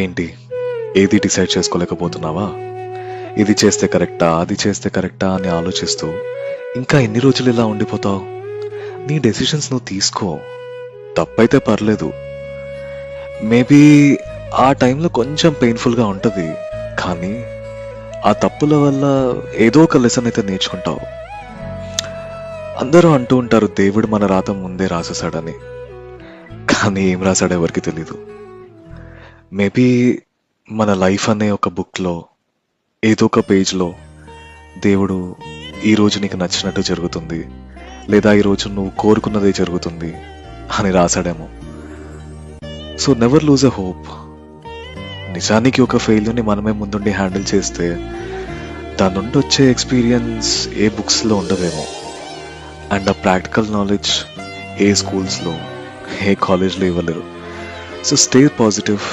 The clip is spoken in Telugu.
ఏంటి, ఏది డిసైడ్ చేసుకోలేకపోతున్నావా? ఇది చేస్తే కరెక్టా, అది చేస్తే కరెక్టా అని ఆలోచిస్తూ ఇంకా ఎన్ని రోజులు ఇలా ఉండిపోతావు? నీ డెసిషన్స్ నువ్వు తీసుకో. తప్పైతే పర్లేదు, మేబీ ఆ టైంలో కొంచెం పెయిన్ఫుల్గా ఉంటుంది, కానీ ఆ తప్పుల వల్ల ఏదో ఒక లెసన్ అయితే నేర్చుకుంటావు. అందరూ అంటూ ఉంటారు దేవుడు మన రాత ముందే రాసేసాడని, కానీ ఏం రాశాడో ఎవరికి తెలీదు. మేబీ మన లైఫ్ అనే ఒక బుక్లో ఏదో ఒక పేజ్లో దేవుడు ఈరోజు నీకు నచ్చినట్టు జరుగుతుంది, లేదా ఈరోజు నువ్వు కోరుకున్నదే జరుగుతుంది అని రాశాడేమో. So never lose a hope. నిజానికి ఒక ఫెయిల్యూర్ని మనమే ముందుండి హ్యాండిల్ చేస్తే దాని నుండి వచ్చే ఎక్స్పీరియన్స్ ఏ బుక్స్లో ఉండదేమో. అండ్ ఆ ప్రాక్టికల్ నాలెడ్జ్ ఏ స్కూల్స్లో, ఏ కాలేజ్లో ఇవ్వలేరు. So stay positive.